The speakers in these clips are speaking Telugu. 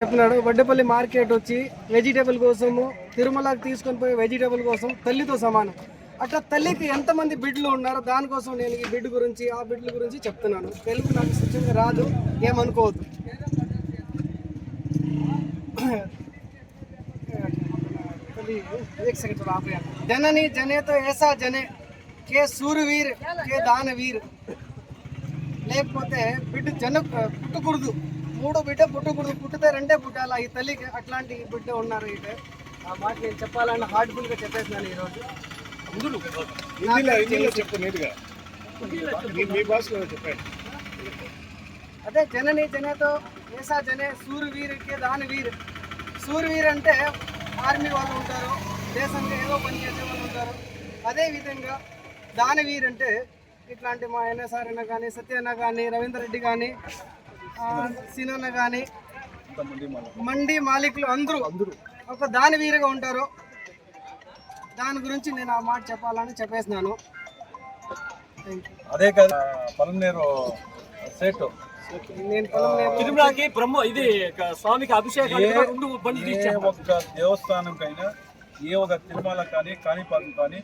చెప్తున్నాడు. వడ్డేపల్లి మార్కెట్ వచ్చి వెజిటేబుల్ కోసము తిరుమలకి తీసుకొని పోయి వెజిటేబుల్ కోసం తల్లితో సమానం. అట్లా తల్లికి ఎంతమంది బిడ్డలు ఉన్నారో దానికోసం నేను ఈ బిడ్డ గురించి ఆ బిడ్డల గురించి చెప్తున్నాను. తెలుగు నాకు స్వచ్ఛంగా రాదు, ఏమనుకోవద్దు. జనని జనేతో ఏసా జనే కే సూర్యవీర్ కే దానవీర్. లేకపోతే బిడ్డ పుట్టకూడదు, మూడో బిడ్డ పుట్టకూడదు, పుట్టితే రెండే పుట్టాలా ఈ తల్లికి. అట్లాంటి బిడ్డ ఉన్నారు. అయితే ఆ మాట నేను చెప్పాలని హార్ట్ఫుల్గా చెప్పేసినాను ఈరోజు. అదే జనని జనేతో ఏసా జనే సూర్యవీర్ కే దానవీర్. సూర్యవీర్ అంటే ఆర్మీ వాళ్ళు ఉంటారు, దేశంగా ఏదో పని చేసే వాళ్ళు ఉంటారు. అదేవిధంగా దానవీర్ అంటే ఇట్లాంటి మా ఎన్ఎస్ఆర్ అన్న కానీ, సత్య అన్న కానీ, రవీందర్ రెడ్డి కానీ, సీనన్న కానీ, మండి మాలికులు అందరూ ఒక దానవీరుగా ఉంటారు. దాని గురించి నేను ఆ మాట చెప్పాలని చెప్పేసినాను. అదే కదా పలమనేరు సేటు నేను తిరుమలకి ఇది స్వామికి అభిషేకం ఒక్క దేవస్థానంకైనా ఏ ఒక తిరుమల కానీ కాణిపాకం కానీ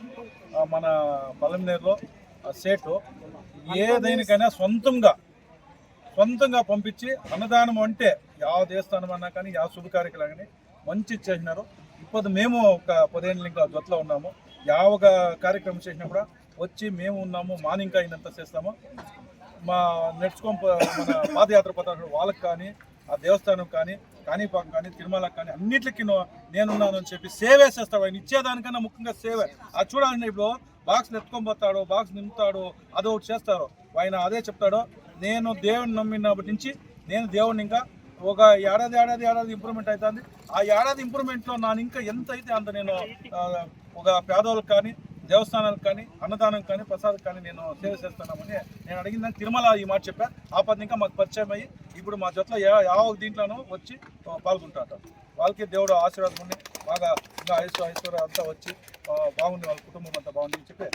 మన పలమనేరులో సేటు ఏదైనాకైనా సొంతంగా పంపించి అన్నదానం అంటే ಯಾವ దేవస్థానం అన్నా కానీ ಯಾವ శుభ కార్యక్రమాలు కానీ మంచి చేసినారు. ఇప్పుడు మేము ఒక 10 ఏళ్ళు ఇంకా జొత్తలో ఉన్నాము. ಯಾವ కార్యక్రమం చేసినా కూడా వచ్చి మేము ఉన్నాము, మార్నింగ్ అయినంత చేస్తాము. మా నడుచుకొని మన పాదయాత్ర పోతారు వాళ్ళకి కానీ, ఆ దేవస్థానం కానీ, కాణిపాకం కానీ, తిరుమలకు కానీ అన్నిటికీ నేనున్నాను అని చెప్పి సేవే చేస్తాడు. ఆయన ఇచ్చేదానికన్నా ముఖ్యంగా సేవే. అది చూడాలంటే ఇప్పుడు బాక్స్ ఎత్తుకొని పోతాడు, బాక్స్ నింపుతాడు, అదొకటి చేస్తారు. ఆయన అదే చెప్తాడు, నేను దేవుని నమ్మినప్పటి నుంచి నేను దేవుడిని ఇంకా ఒక ఏడాది ఇంప్రూవ్మెంట్ అవుతుంది. ఆ ఏడాది ఇంప్రూవ్మెంట్లో నా ఇంకా ఎంత అయితే అంత నేను ఒక పేదవాళ్ళకి కానీ, దేవస్థానాలకు కానీ, అన్నదానం కానీ, ప్రసాదం కానీ నేను సేవ చేస్తున్నామని నేను అడిగిందని తిరుమల ఈ మాట చెప్పా. ఆ పది ఇంకా మాకు పరిచయం అయ్యి ఇప్పుడు మా జొత్తలో ಯಾವ దీంట్లోనూ వచ్చి పాల్గొంటారు. వాళ్ళకి దేవుడు ఆశీర్వాదం ఉండి బాగా ఇంకా ఐశ్వర్యం అంతా వచ్చి బాగుంది, వాళ్ళ కుటుంబం అంతా బాగుంది అని చెప్పి